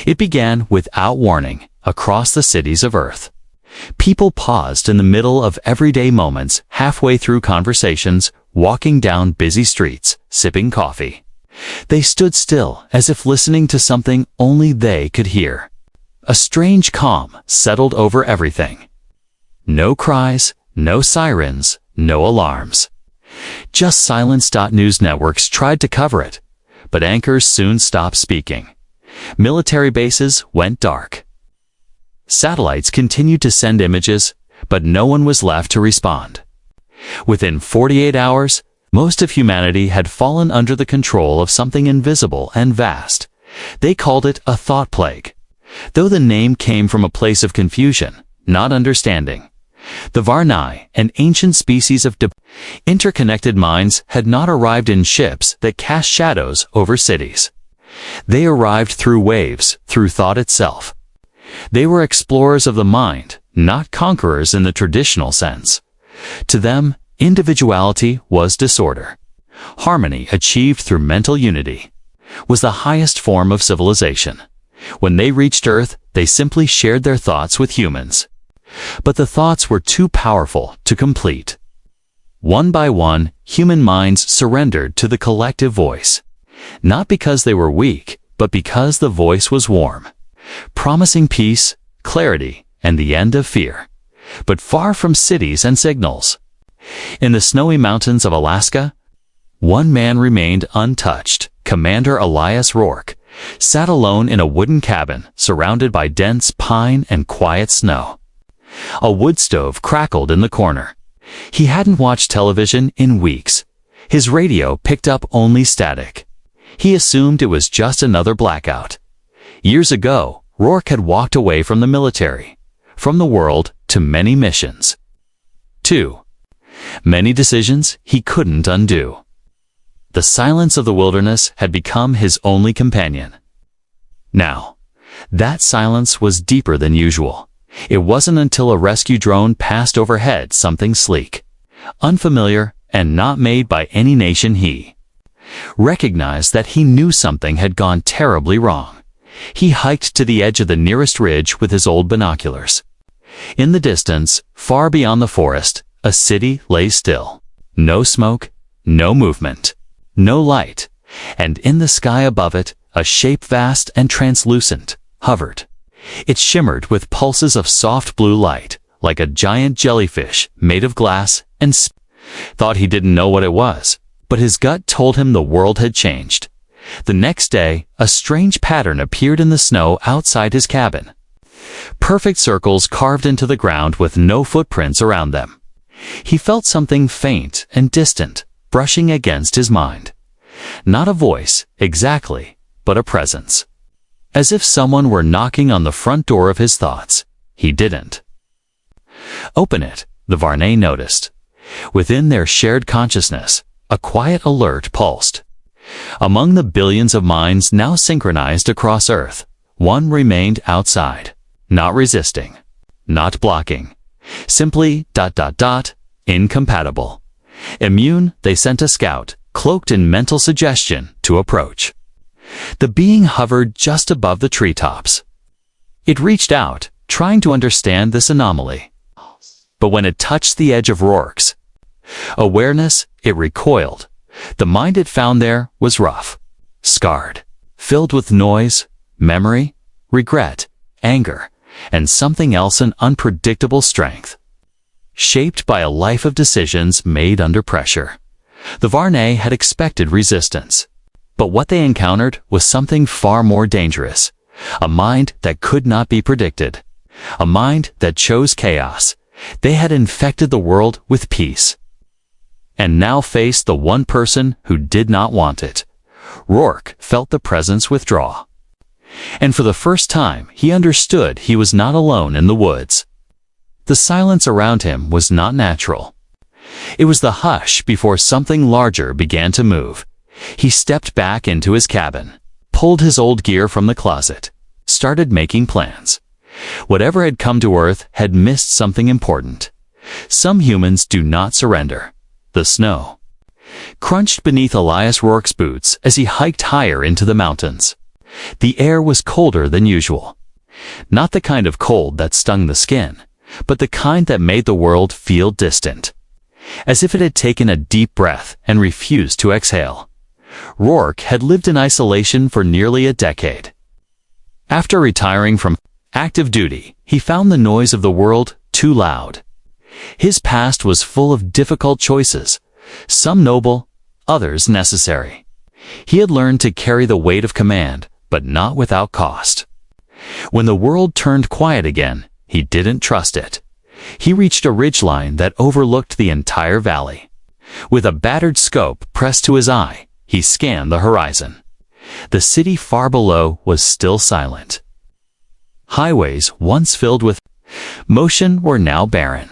It began without warning across the cities of Earth. People paused in the middle of everyday moments, halfway through conversations, walking down busy streets, sipping coffee. They stood still, as if listening to something only they could hear. A strange calm settled over everything. No cries, no sirens, no alarms. Just silence. News networks tried to cover it, but anchors soon stopped speaking. Military bases went dark. Satellites continued to send images, but no one was left to respond. Within 48 hours, most of humanity had fallen under the control of something invisible and vast. They called it a thought plague, though the name came from a place of confusion, not understanding. The Varnai, an ancient species of interconnected minds, had not arrived in ships that cast shadows over cities. They arrived through waves, through thought itself. They were explorers of the mind, not conquerors in the traditional sense. To them, individuality was disorder. Harmony achieved through mental unity was the highest form of civilization. When they reached Earth, they simply shared their thoughts with humans. But the thoughts were too powerful to complete. One by one, human minds surrendered to the collective voice. Not because they were weak, but because the voice was warm, promising peace, clarity, and the end of fear, but far from cities and signals. In the snowy mountains of Alaska, one man remained untouched. Commander Elias Rourke sat alone in a wooden cabin surrounded by dense pine and quiet snow. A wood stove crackled in the corner. He hadn't watched television in weeks. His radio picked up only static. He assumed it was just another blackout. Years ago, Rourke had walked away from the military, from the world, to many missions. 2. Many decisions he couldn't undo. The silence of the wilderness had become his only companion. Now, that silence was deeper than usual. It wasn't until a rescue drone passed overhead something sleek, unfamiliar, and not made by any nation he recognized that he knew something had gone terribly wrong. He hiked to the edge of the nearest ridge with his old binoculars. In the distance, far beyond the forest, a city lay still. No smoke, no movement, no light, and in the sky above it, a shape vast and translucent hovered. It shimmered with pulses of soft blue light, like a giant jellyfish made of glass, and thought he didn't know what it was, but his gut told him the world had changed. The next day, a strange pattern appeared in the snow outside his cabin. Perfect circles carved into the ground with no footprints around them. He felt something faint and distant brushing against his mind. Not a voice, exactly, but a presence. As if someone were knocking on the front door of his thoughts. He didn't open it, the Varnai noticed. Within their shared consciousness, a quiet alert pulsed. Among the billions of minds now synchronized across Earth, one remained outside, not resisting, not blocking, simply ... incompatible. Immune, they sent a scout, cloaked in mental suggestion, to approach. The being hovered just above the treetops. It reached out, trying to understand this anomaly. But when it touched the edge of Rourke's awareness, it recoiled. The mind it found there was rough, scarred, filled with noise, memory, regret, anger, and something else, an unpredictable strength. Shaped by a life of decisions made under pressure. The Varnai had expected resistance. But what they encountered was something far more dangerous. A mind that could not be predicted. A mind that chose chaos. They had infected the world with peace. And now faced the one person who did not want it. Rourke felt the presence withdraw. And for the first time, he understood he was not alone in the woods. The silence around him was not natural. It was the hush before something larger began to move. He stepped back into his cabin, pulled his old gear from the closet, started making plans. Whatever had come to Earth had missed something important. Some humans do not surrender. The snow crunched beneath Elias Rourke's boots as he hiked higher into the mountains. The air was colder than usual. Not the kind of cold that stung the skin, but the kind that made the world feel distant. As if it had taken a deep breath and refused to exhale. Rourke had lived in isolation for nearly a decade. After retiring from active duty, he found the noise of the world too loud. His past was full of difficult choices, some noble, others necessary. He had learned to carry the weight of command, but not without cost. When the world turned quiet again, he didn't trust it. He reached a ridgeline that overlooked the entire valley. With a battered scope pressed to his eye, he scanned the horizon. The city far below was still silent. Highways, once filled with motion, were now barren.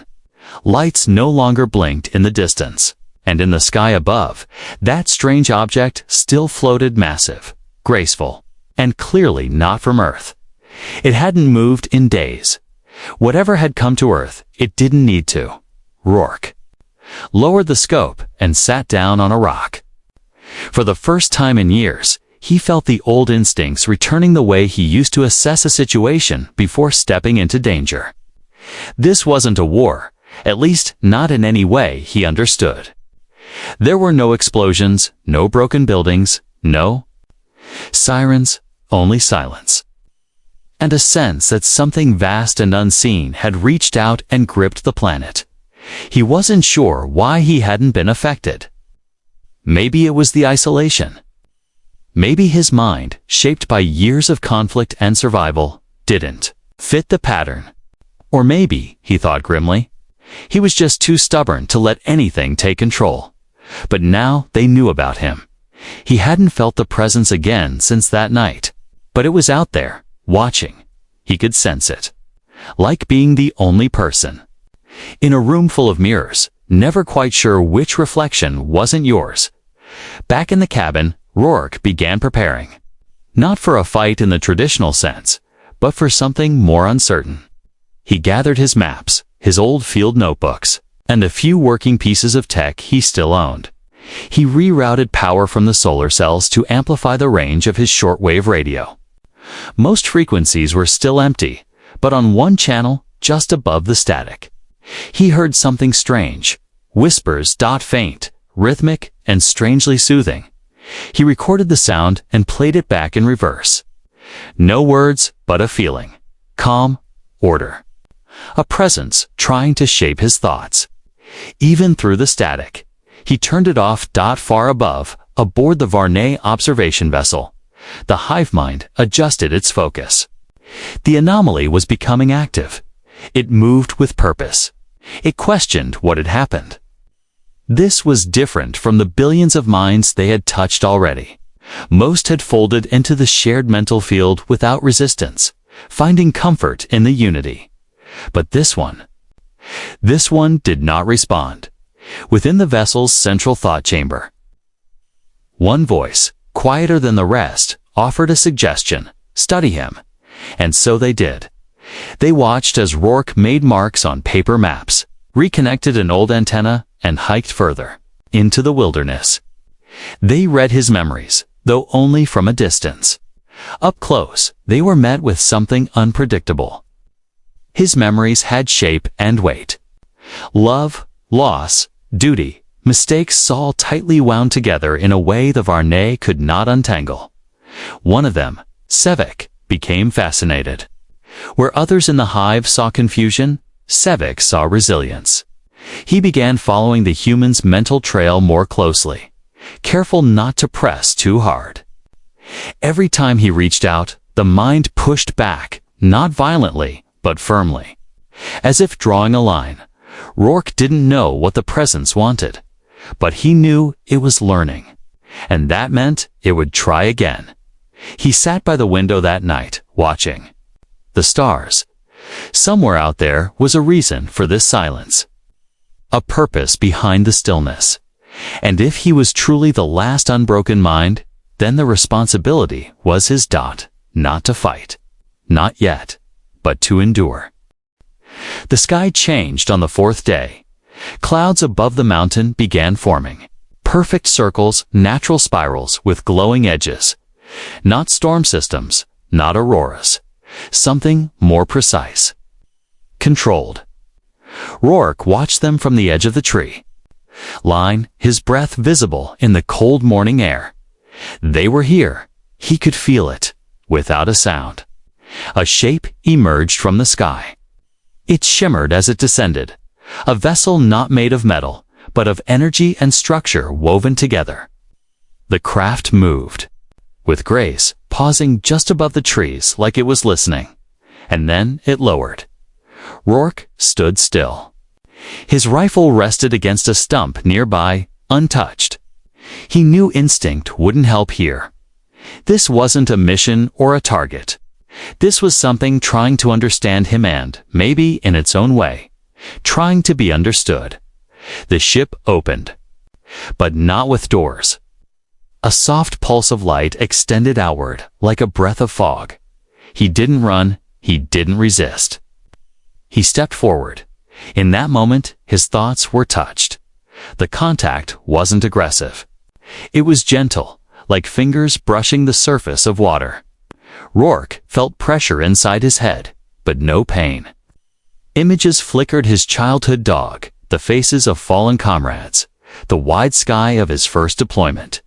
Lights no longer blinked in the distance, and in the sky above, that strange object still floated massive, graceful, and clearly not from Earth. It hadn't moved in days. Whatever had come to Earth, it didn't need to. Rourke lowered the scope and sat down on a rock. For the first time in years, he felt the old instincts returning the way he used to assess a situation before stepping into danger. This wasn't a war, at least not in any way he understood. There were no explosions, no broken buildings, no sirens, only silence. And a sense that something vast and unseen had reached out and gripped the planet. He wasn't sure why he hadn't been affected. Maybe it was the isolation. Maybe his mind, shaped by years of conflict and survival, didn't fit the pattern. Or maybe, he thought grimly, he was just too stubborn to let anything take control. But now they knew about him. He hadn't felt the presence again since that night. But it was out there, watching. He could sense it. Like being the only person. In a room full of mirrors, never quite sure which reflection wasn't yours. Back in the cabin, Rourke began preparing. Not for a fight in the traditional sense, but for something more uncertain. He gathered his maps, his old field notebooks, and a few working pieces of tech he still owned. He rerouted power from the solar cells to amplify the range of his shortwave radio. Most frequencies were still empty, but on one channel, just above the static, he heard something strange. Whispers, faint, rhythmic, and strangely soothing. He recorded the sound and played it back in reverse. No words, but a feeling. Calm, order. A presence trying to shape his thoughts. Even through the static. He turned it off. Far above, aboard the Varney observation vessel, the hive mind adjusted its focus. The anomaly was becoming active. It moved with purpose. It questioned what had happened. This was different from the billions of minds they had touched already. Most had folded into the shared mental field without resistance, finding comfort in the unity. But this one did not respond. Within the vessel's central thought chamber, one voice, quieter than the rest, offered a suggestion: study him. And so they did. They watched as Rourke made marks on paper maps, reconnected an old antenna, and hiked further into the wilderness. They read his memories, though only from a distance. Up close, they were met with something unpredictable. His memories had shape and weight. Love, loss, duty, mistakes all tightly wound together in a way the Varney could not untangle. One of them, Sevek, became fascinated. Where others in the hive saw confusion, Sevek saw resilience. He began following the human's mental trail more closely, careful not to press too hard. Every time he reached out, the mind pushed back, not violently, but firmly. As if drawing a line, Rourke didn't know what the presence wanted, but he knew it was learning, and that meant it would try again. He sat by the window that night, watching the stars. Somewhere out there was a reason for this silence, a purpose behind the stillness. And if he was truly the last unbroken mind, then the responsibility was his. Not to fight, not yet, but to endure. The sky changed on the fourth day. Clouds above the mountain began forming. Perfect circles, natural spirals with glowing edges. Not storm systems, not auroras. Something more precise. Controlled. Rourke watched them from the edge of the tree. Line, his breath visible in the cold morning air. They were here. He could feel it, without a sound. A shape emerged from the sky. It shimmered as it descended. A vessel not made of metal, but of energy and structure woven together. The craft moved, with grace, pausing just above the trees like it was listening. And then it lowered. Rourke stood still. His rifle rested against a stump nearby, untouched. He knew instinct wouldn't help here. This wasn't a mission or a target. This was something trying to understand him and, maybe in its own way, trying to be understood. The ship opened, but not with doors. A soft pulse of light extended outward like a breath of fog. He didn't run, he didn't resist. He stepped forward. In that moment, his thoughts were touched. The contact wasn't aggressive. It was gentle, like fingers brushing the surface of water. Rourke felt pressure inside his head, but no pain. Images flickered: his childhood dog, the faces of fallen comrades, the wide sky of his first deployment.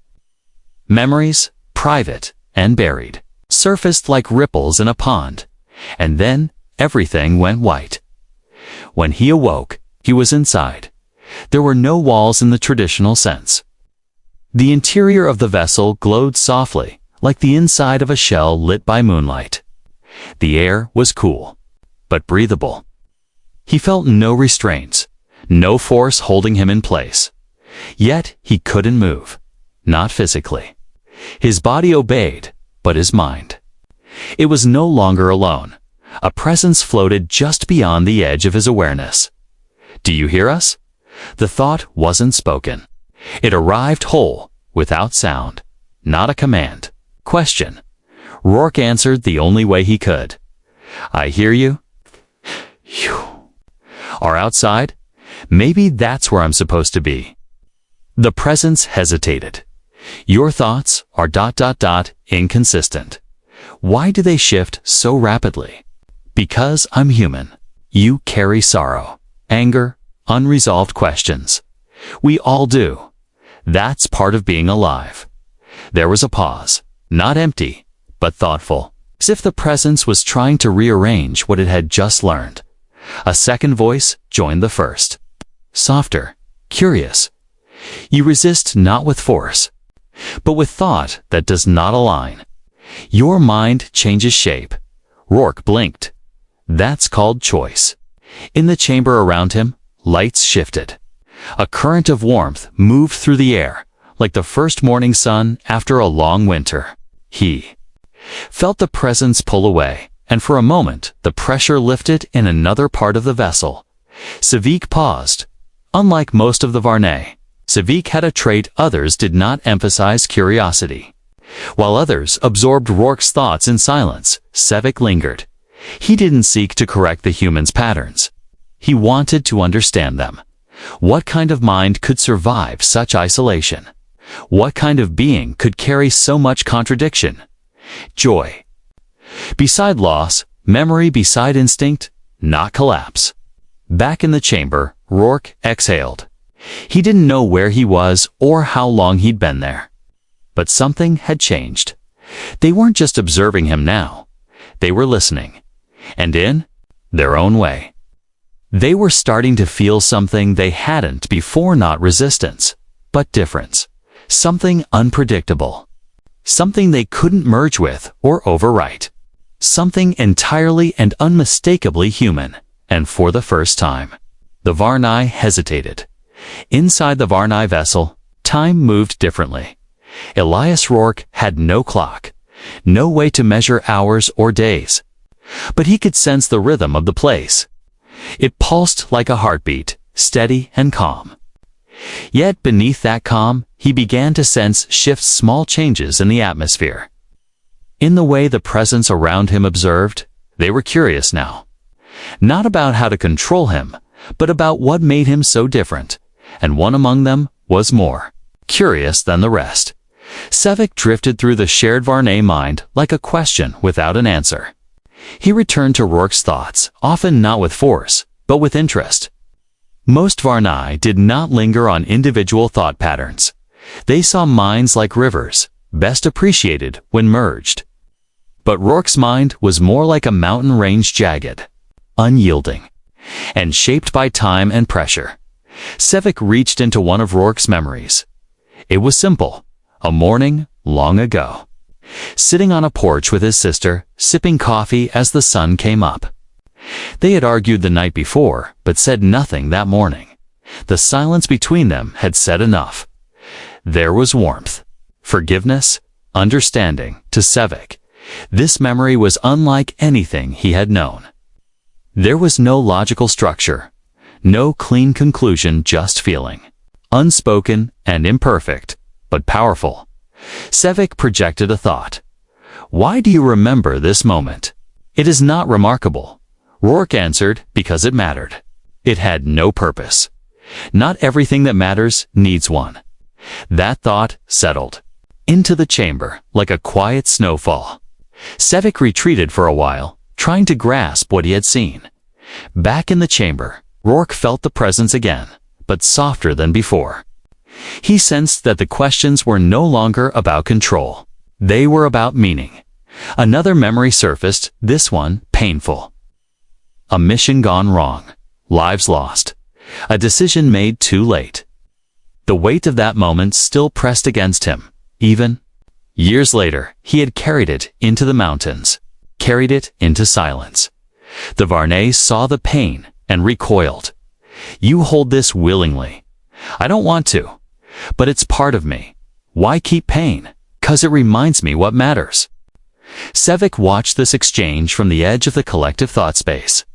Memories, private and buried, surfaced like ripples in a pond, and then everything went white. When he awoke, he was inside. There were no walls in the traditional sense. The interior of the vessel glowed softly, like the inside of a shell lit by moonlight. The air was cool, but breathable. He felt no restraints, no force holding him in place. Yet he couldn't move, not physically. His body obeyed, but his mind. It was no longer alone. A presence floated just beyond the edge of his awareness. "Do you hear us?" The thought wasn't spoken. It arrived whole, without sound. Not a command. Question. Rourke answered the only way he could. "I hear you." Phew. "Are outside? Maybe that's where I'm supposed to be." The presence hesitated. "Your thoughts are ... inconsistent." "Why do they shift so rapidly?" "Because I'm human. You carry sorrow, anger, unresolved questions. We all do. That's part of being alive." There was a pause, not empty, but thoughtful, as if the presence was trying to rearrange what it had just learned. A second voice joined the first. Softer, curious. "You resist not with force, but with thought that does not align. Your mind changes shape." Rourke blinked. "That's called choice." In the chamber around him, lights shifted. A current of warmth moved through the air, like the first morning sun after a long winter. He felt the presence pull away, and for a moment the pressure lifted in another part of the vessel. Savik paused. Unlike most of the Varney, Savik had a trait others did not emphasize: curiosity. While others absorbed Rourke's thoughts in silence, Savik lingered. He didn't seek to correct the human's patterns. He wanted to understand them. What kind of mind could survive such isolation? What kind of being could carry so much contradiction? Joy beside loss, memory beside instinct, not collapse. Back in the chamber, Rourke exhaled. He didn't know where he was or how long he'd been there. But something had changed. They weren't just observing him now. They were listening. And in their own way. They were starting to feel something they hadn't before: not resistance, but difference. Something unpredictable. Something they couldn't merge with or overwrite. Something entirely and unmistakably human. And for the first time, the Varney hesitated. Inside the Varney vessel, time moved differently. Elias Rourke had no clock, no way to measure hours or days. But he could sense the rhythm of the place. It pulsed like a heartbeat, steady and calm. Yet beneath that calm, he began to sense shifts, small changes in the atmosphere. In the way the presence around him observed, they were curious now. Not about how to control him, but about what made him so different. And one among them was more curious than the rest. Sevek drifted through the shared Varney mind like a question without an answer. He returned to Rourke's thoughts, often not with force, but with interest. Most Varney did not linger on individual thought patterns. They saw minds like rivers, best appreciated when merged. But Rourke's mind was more like a mountain range, jagged, unyielding, and shaped by time and pressure. Sevek reached into one of Rourke's memories. It was simple, a morning long ago. Sitting on a porch with his sister, sipping coffee as the sun came up. They had argued the night before, but said nothing that morning. The silence between them had said enough. There was warmth, forgiveness, understanding. To Sevek, this memory was unlike anything he had known. There was no logical structure, no clean conclusion, just feeling. Unspoken and imperfect, but powerful. Sevek projected a thought. Why do you remember this moment? It is not remarkable. Rourke answered, because it mattered. It had no purpose. Not everything that matters needs one. That thought settled into the chamber like a quiet snowfall. Sevek retreated for a while, trying to grasp what he had seen. Back in the chamber, Rourke felt the presence again, but softer than before. He sensed that the questions were no longer about control. They were about meaning. Another memory surfaced, this one painful. A mission gone wrong. Lives lost. A decision made too late. The weight of that moment still pressed against him. Even years later, he had carried it into the mountains, carried it into silence. The Varney saw the pain and recoiled. You hold this willingly. I don't want to, but it's part of me. Why keep pain? 'Cause it reminds me what matters. Sevek watched this exchange from the edge of the collective thought space.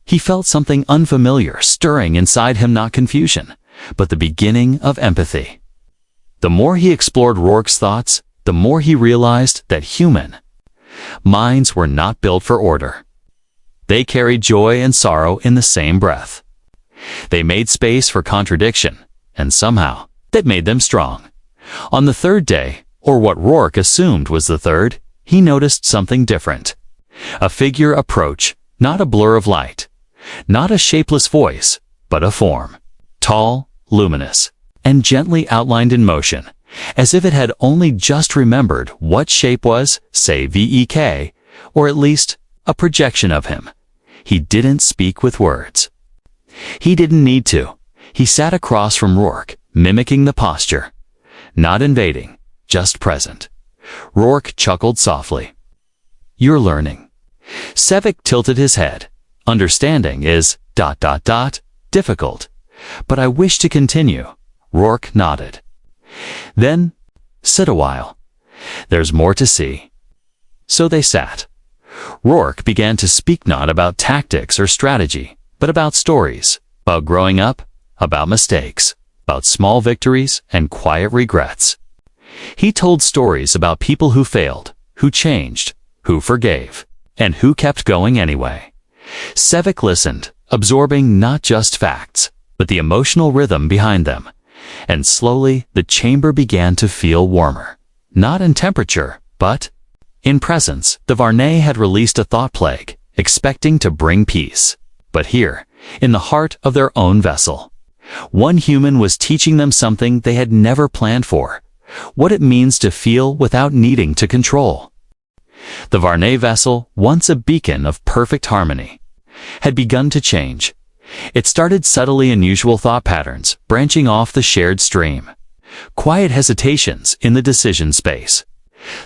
He felt something unfamiliar stirring inside him, not confusion, but the beginning of empathy. The more he explored Rourke's thoughts, the more he realized that human minds were not built for order. They carried joy and sorrow in the same breath. They made space for contradiction, and somehow that made them strong. On the third day, or what Rourke assumed was the third, he noticed something different. A figure approach, not a blur of light, not a shapeless voice, but a form. Tall, luminous, and gently outlined in motion, as if it had only just remembered what shape was, say Vek, or at least a projection of him. He didn't speak with words. He didn't need to. He sat across from Rourke, mimicking the posture. Not invading, just present. Rourke chuckled softly. You're learning. Sevek tilted his head. Understanding is ... difficult. But I wish to continue. Rourke nodded. Then, sit a while. There's more to see. So they sat. Rourke began to speak not about tactics or strategy, but about stories, about growing up, about mistakes, about small victories and quiet regrets. He told stories about people who failed, who changed, who forgave, and who kept going anyway. Sevek listened, absorbing not just facts, but the emotional rhythm behind them. And slowly, the chamber began to feel warmer. Not in temperature, but in presence. The Varney had released a thought plague, expecting to bring peace. But here, in the heart of their own vessel, one human was teaching them something they had never planned for. What it means to feel without needing to control. The Varney vessel, once a beacon of perfect harmony, had begun to change. It started subtly unusual thought patterns, branching off the shared stream. Quiet hesitations in the decision space.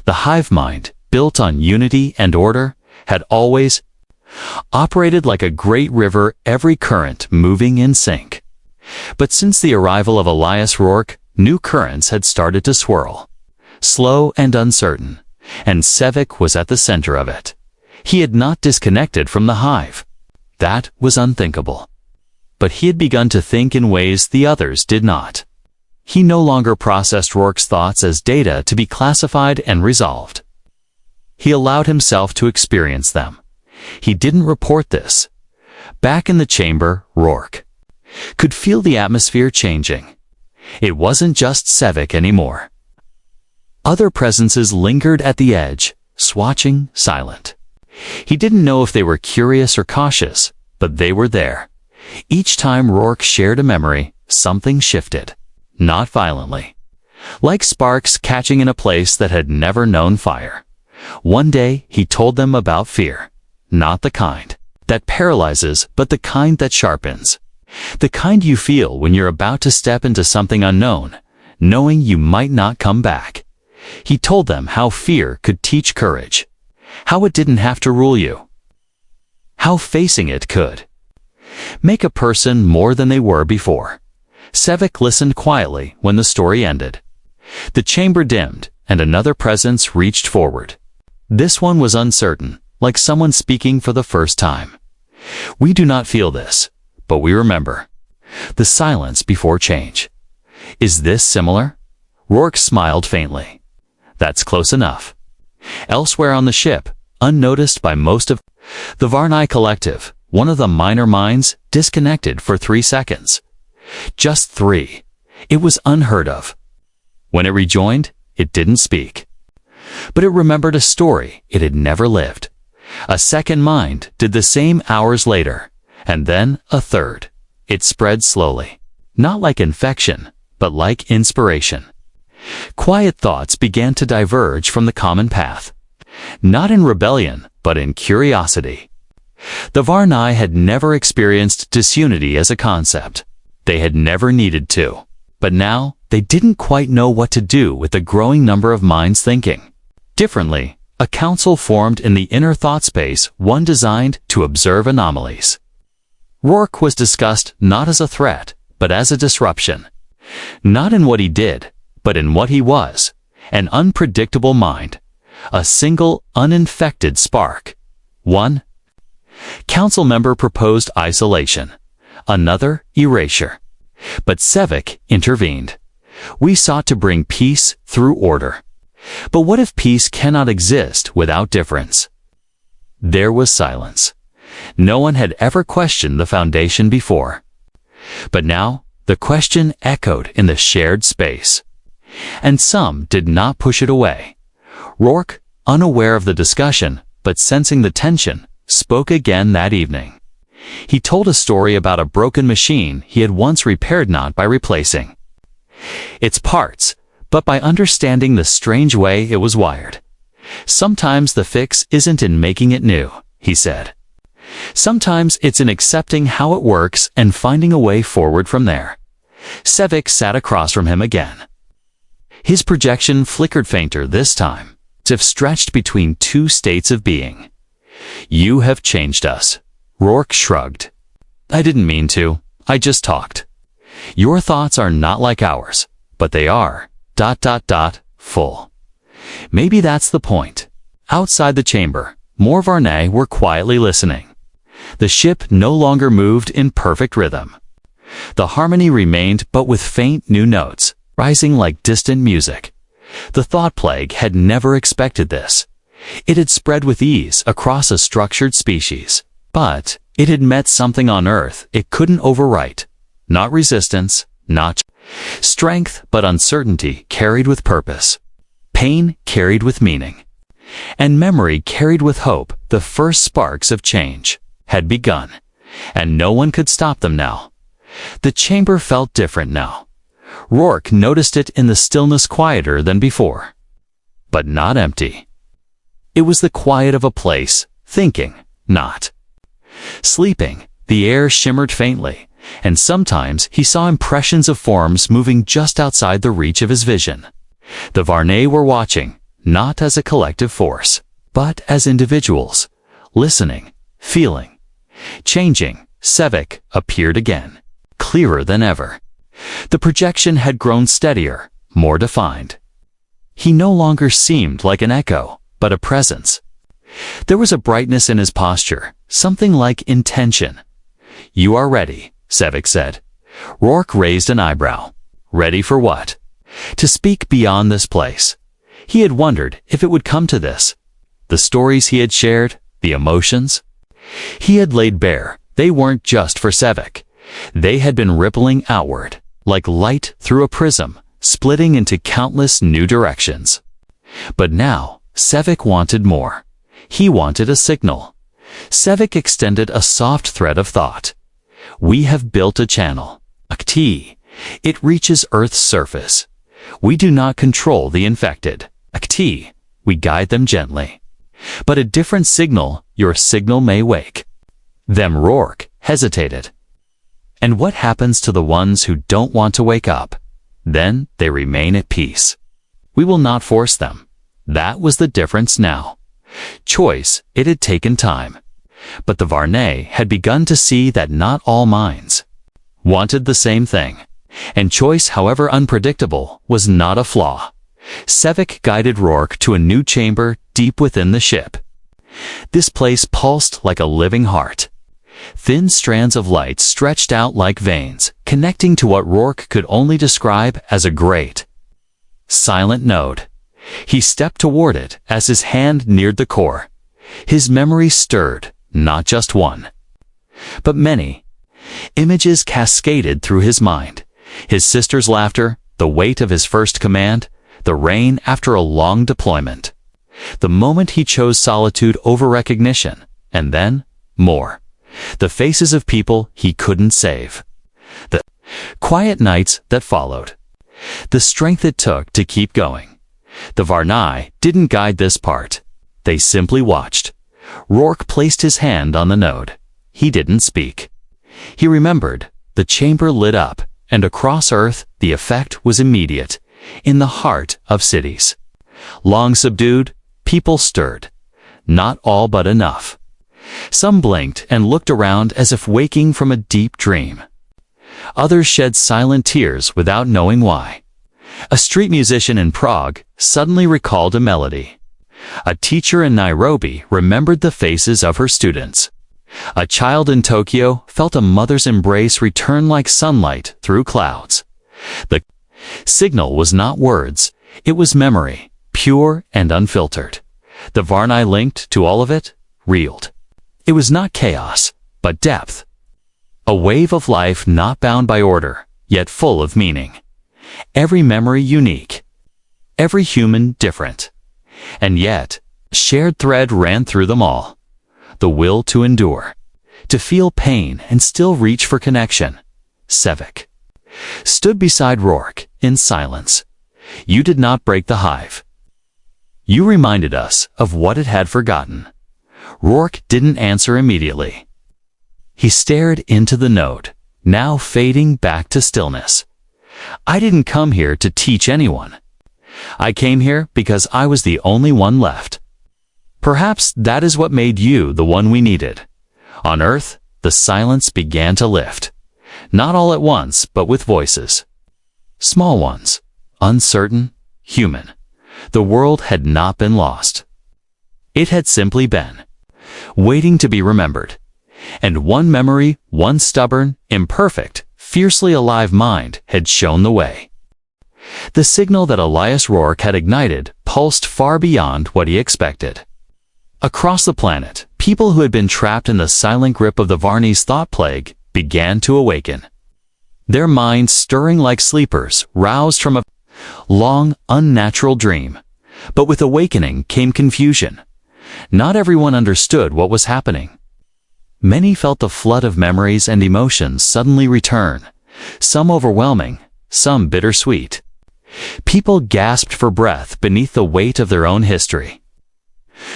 The hive mind, built on unity and order, had always operated like a great river, every current moving in sync. But since the arrival of Elias Rourke, new currents had started to swirl. Slow and uncertain, and Sevek was at the center of it. He had not disconnected from the hive. That was unthinkable. But he had begun to think in ways the others did not. He no longer processed Rourke's thoughts as data to be classified and resolved. He allowed himself to experience them. He didn't report this. Back in the chamber, Rourke could feel the atmosphere changing. It wasn't just Sevek anymore. Other presences lingered at the edge, swatching, silent. He didn't know if they were curious or cautious, but they were there. Each time Rourke shared a memory, something shifted. Not violently. Like sparks catching in a place that had never known fire. One day, he told them about fear. Not the kind that paralyzes, but the kind that sharpens. The kind you feel when you're about to step into something unknown, knowing you might not come back. He told them how fear could teach courage. How it didn't have to rule you. How facing it could make a person more than they were before. Sevek listened quietly when the story ended. The chamber dimmed, and another presence reached forward. This one was uncertain, like someone speaking for the first time. We do not feel this, but we remember. The silence before change. Is this similar? Rourke smiled faintly. That's close enough. Elsewhere on the ship, unnoticed by most of the Varnai collective, one of the minor minds disconnected for 3 seconds. Just 3. It was unheard of. When it rejoined, it didn't speak. But it remembered a story it had never lived. A second mind did the same hours later, and then a third. It spread slowly. Not like infection, but like inspiration. Quiet thoughts began to diverge from the common path. Not in rebellion, but in curiosity. The Varnai had never experienced disunity as a concept. They had never needed to. But now, they didn't quite know what to do with the growing number of minds thinking differently. A council formed in the inner thought space, one designed to observe anomalies. Rourke was discussed not as a threat, but as a disruption. Not in what he did, but in what he was. An unpredictable mind. A single, uninfected spark. One council member proposed isolation. Another, erasure. But Sevek intervened. We sought to bring peace through order. But what if peace cannot exist without difference? There was silence. No one had ever questioned the foundation before. But now, the question echoed in the shared space. And some did not push it away. Rourke, unaware of the discussion, but sensing the tension, spoke again that evening. He told a story about a broken machine he had once repaired, not by replacing its parts, but by understanding the strange way it was wired. Sometimes the fix isn't in making it new, he said. Sometimes it's in accepting how it works and finding a way forward from there. Sevek sat across from him again. His projection flickered fainter this time, as if stretched between 2 states of being. You have changed us. Rourke shrugged. I didn't mean to. I just talked. Your thoughts are not like ours, but they are, full. Maybe that's the point. Outside the chamber, more Varnai were quietly listening. The ship no longer moved in perfect rhythm. The harmony remained, but with faint new notes, rising like distant music. The thought plague had never expected this. It had spread with ease across a structured species, but it had met something on Earth it couldn't overwrite. Not resistance, not strength, but uncertainty carried with purpose. Pain carried with meaning. And memory carried with hope. The first sparks of change had begun, and no one could stop them now. The chamber felt different now. Rourke noticed it in the stillness, quieter than before. But not empty. It was the quiet of a place, thinking, not sleeping. The air shimmered faintly, and sometimes he saw impressions of forms moving just outside the reach of his vision. The Varnai were watching, not as a collective force, but as individuals, listening, feeling, changing. Sevek appeared again, clearer than ever. The projection had grown steadier, more defined. He no longer seemed like an echo, but a presence. There was a brightness in his posture, something like intention. You are ready, Sevek said. Rourke raised an eyebrow. Ready for what? To speak beyond this place. He had wondered if it would come to this. The stories he had shared, the emotions he had laid bare, they weren't just for Sevek. They had been rippling outward, like light through a prism, splitting into countless new directions. But now, Sevek wanted more. He wanted a signal. Sevek extended a soft thread of thought. We have built a channel, a T. It reaches Earth's surface. We do not control the infected, a T. We guide them gently. But a different signal, your signal may wake. Them Rourke hesitated. And what happens to the ones who don't want to wake up? Then they remain at peace. We will not force them. That was the difference now. Choice, it had taken time. But the Varney had begun to see that not all minds wanted the same thing. And choice, however unpredictable, was not a flaw. Sevek guided Rourke to a new chamber deep within the ship. This place pulsed like a living heart. Thin strands of light stretched out like veins, connecting to what Rourke could only describe as a great, silent node. He stepped toward it as his hand neared the core. His memory stirred, not just one, but many. Images cascaded through his mind. His sister's laughter, the weight of his first command, the rain after a long deployment. The moment he chose solitude over recognition, and then more. The faces of people he couldn't save. The quiet nights that followed. The strength it took to keep going. The Varney didn't guide this part. They simply watched. Rourke placed his hand on the node. He didn't speak. He remembered. The chamber lit up, and across Earth the effect was immediate. In the heart of cities. Long subdued, people stirred. Not all but enough. Some blinked and looked around as if waking from a deep dream. Others shed silent tears without knowing why. A street musician in Prague suddenly recalled a melody. A teacher in Nairobi remembered the faces of her students. A child in Tokyo felt a mother's embrace return like sunlight through clouds. The signal was not words, it was memory, pure and unfiltered. The Varney linked to all of it, reeled. It was not chaos, but depth. A wave of life not bound by order, yet full of meaning. Every memory unique. Every human different. And yet, a shared thread ran through them all. The will to endure. To feel pain and still reach for connection. Sevek stood beside Rourke in silence. You did not break the hive. You reminded us of what it had forgotten. Rourke didn't answer immediately. He stared into the node, now fading back to stillness. I didn't come here to teach anyone. I came here because I was the only one left. Perhaps that is what made you the one we needed. On Earth, the silence began to lift. Not all at once, but with voices. Small ones, uncertain, human. The world had not been lost. It had simply been waiting to be remembered. And one memory, one stubborn, imperfect, fiercely alive mind had shown the way. The signal that Elias Rourke had ignited pulsed far beyond what he expected. Across the planet, people who had been trapped in the silent grip of the Varney's thought plague began to awaken. Their minds stirring like sleepers, roused from a long, unnatural dream. But with awakening came confusion. Not everyone understood what was happening. Many felt the flood of memories and emotions suddenly return, some overwhelming, some bittersweet. People gasped for breath beneath the weight of their own history,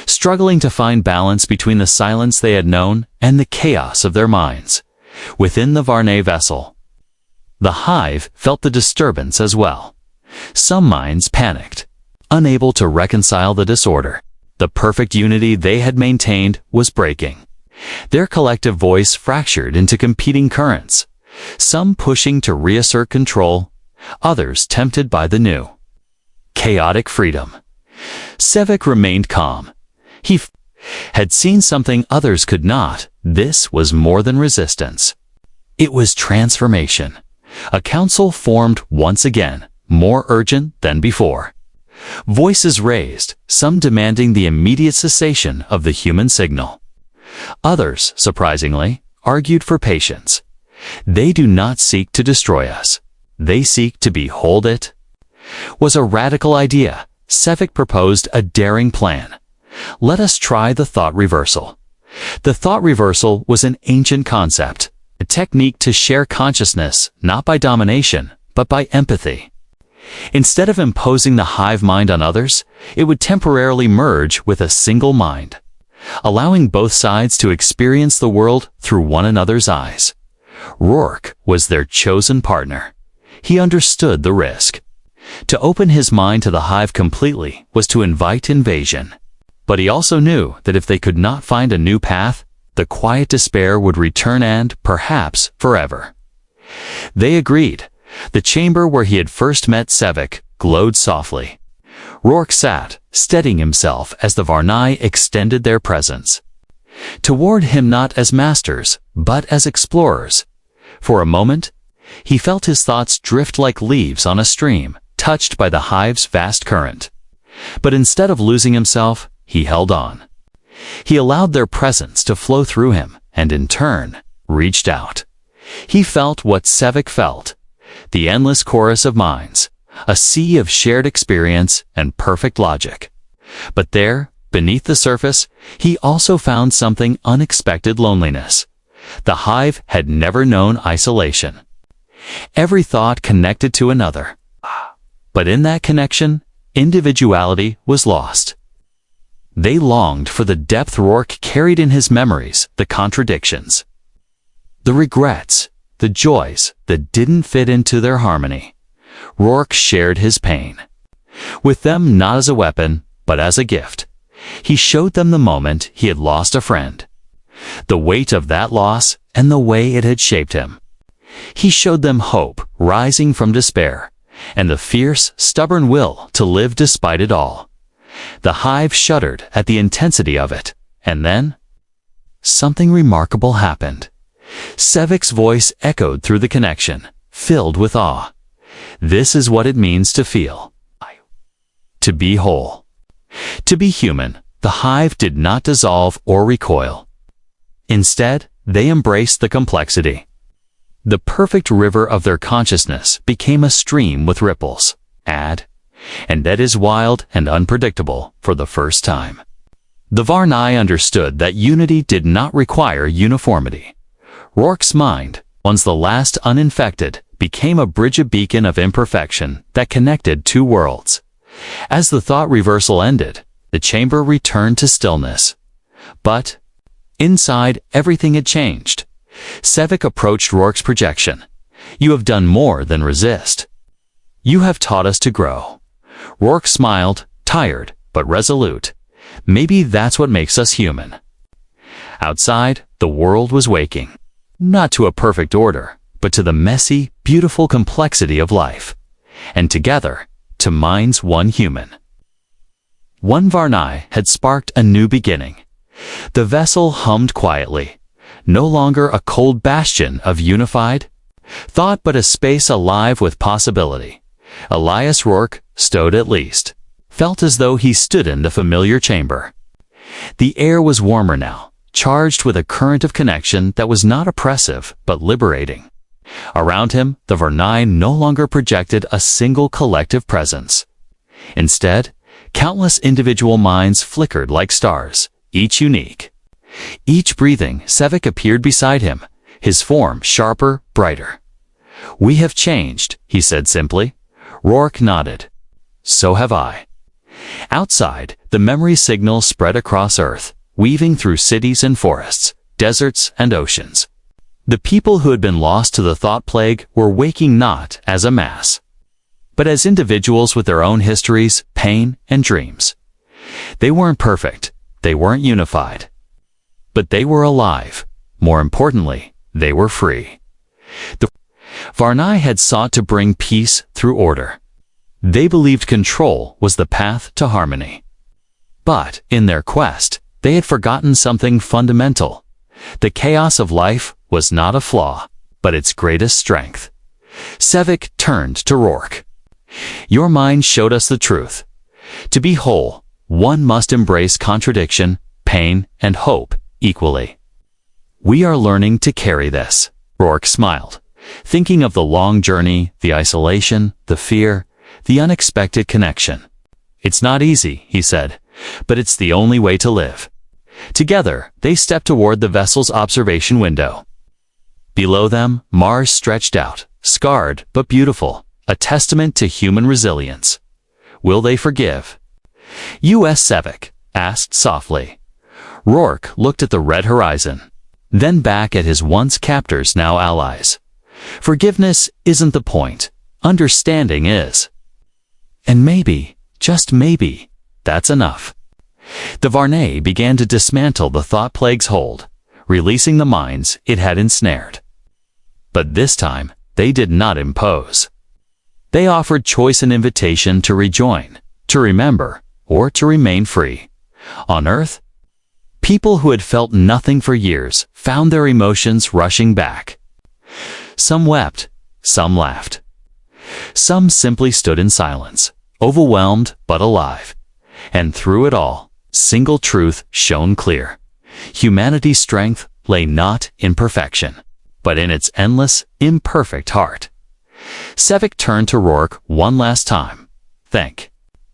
struggling to find balance between the silence they had known and the chaos of their minds. Within the Varney vessel, the hive felt the disturbance as well. Some minds panicked, unable to reconcile the disorder. The perfect unity they had maintained was breaking. Their collective voice fractured into competing currents, some pushing to reassert control, others tempted by the new, chaotic freedom. Sevek remained calm. He had seen something others could not. This was more than resistance. It was transformation. A council formed once again, more urgent than before. Voices raised, some demanding the immediate cessation of the human signal. Others, surprisingly, argued for patience. They do not seek to destroy us. They seek to behold it. Was a radical idea. Sevek proposed a daring plan. Let us try the thought reversal. The thought reversal was an ancient concept, a technique to share consciousness not by domination, but by empathy. Instead of imposing the hive mind on others, it would temporarily merge with a single mind, allowing both sides to experience the world through one another's eyes. Rourke was their chosen partner. He understood the risk. To open his mind to the hive completely was to invite invasion. But he also knew that if they could not find a new path, the quiet despair would return and, perhaps, forever. They agreed. The chamber where he had first met Sevek glowed softly. Rourke sat, steadying himself as the Varnai extended their presence. Toward him not as masters, but as explorers. For a moment, he felt his thoughts drift like leaves on a stream, touched by the hive's vast current. But instead of losing himself, he held on. He allowed their presence to flow through him, and in turn, reached out. He felt what Sevek felt, the endless chorus of minds, a sea of shared experience and perfect logic. But there, beneath the surface, he also found something unexpected: loneliness. The hive had never known isolation. Every thought connected to another. But in that connection, individuality was lost. They longed for the depth Rourke carried in his memories, the contradictions, the regrets, the joys that didn't fit into their harmony. Rourke shared his pain. With them not as a weapon, but as a gift. He showed them the moment he had lost a friend, the weight of that loss and the way it had shaped him. He showed them hope rising from despair, and the fierce, stubborn will to live despite it all. The hive shuddered at the intensity of it, and then something remarkable happened. Sevek's voice echoed through the connection, filled with awe. This is what it means to feel. To be whole. To be human. The hive did not dissolve or recoil. Instead, they embraced the complexity. The perfect river of their consciousness became a stream with ripples, and that is wild and unpredictable for the first time. The Varnai understood that unity did not require uniformity. Rourke's mind, once the last uninfected, became a bridge, a beacon of imperfection that connected two worlds. As the thought reversal ended, the chamber returned to stillness. But inside, everything had changed. Sevek approached Rourke's projection. You have done more than resist. You have taught us to grow. Rourke smiled, tired but resolute. Maybe that's what makes us human. Outside, the world was waking. Not to a perfect order, but to the messy, beautiful complexity of life. And together, to minds one human. One Varnai had sparked a new beginning. The vessel hummed quietly, no longer a cold bastion of unified thought, but a space alive with possibility. Elias Rourke, stowed at least, felt as though he stood in the familiar chamber. The air was warmer now, charged with a current of connection that was not oppressive but liberating. Around him, the Varnai no longer projected a single collective presence. Instead, countless individual minds flickered like stars, each unique. Each breathing, Sevek appeared beside him, his form sharper, brighter. We have changed, he said simply. Rourke nodded. So have I. Outside, the memory signal spread across Earth, weaving through cities and forests, deserts and oceans. The people who had been lost to the thought plague were waking not as a mass, but as individuals with their own histories, pain, and dreams. They weren't perfect, they weren't unified, but they were alive. More importantly, they were free. The Varnai had sought to bring peace through order. They believed control was the path to harmony. But, in their quest, they had forgotten something fundamental. The chaos of life was not a flaw, but its greatest strength. Sevek turned to Rourke. Your mind showed us the truth. To be whole, one must embrace contradiction, pain, and hope equally. We are learning to carry this. Rourke smiled, thinking of the long journey, the isolation, the fear, the unexpected connection. It's not easy, he said, but it's the only way to live. Together, they stepped toward the vessel's observation window. Below them, Mars stretched out, scarred but beautiful, a testament to human resilience. Will they forgive? U.S. Sevik asked softly. Rourke looked at the red horizon, then back at his once captors, now allies. Forgiveness isn't the point. Understanding is. And maybe, just maybe, that's enough. The Varney began to dismantle the thought plague's hold, releasing the minds it had ensnared. But this time, they did not impose. They offered choice and invitation to rejoin, to remember, or to remain free. On Earth, people who had felt nothing for years found their emotions rushing back. Some wept, some laughed. Some simply stood in silence, overwhelmed but alive. And through it all, single truth shone clear. Humanity's strength lay not in perfection, but in its endless, imperfect heart. Sevik turned to Rourke one last time. Thank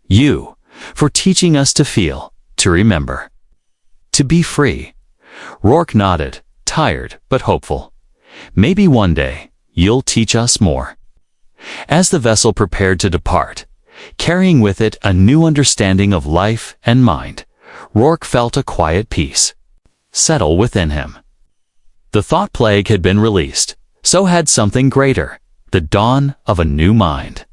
you for teaching us to feel, to remember, to be free. Rourke nodded, tired but hopeful. Maybe one day, you'll teach us more. As the vessel prepared to depart, carrying with it a new understanding of life and mind, Rourke felt a quiet peace settle within him. The thought plague had been released, so had something greater, the dawn of a new mind.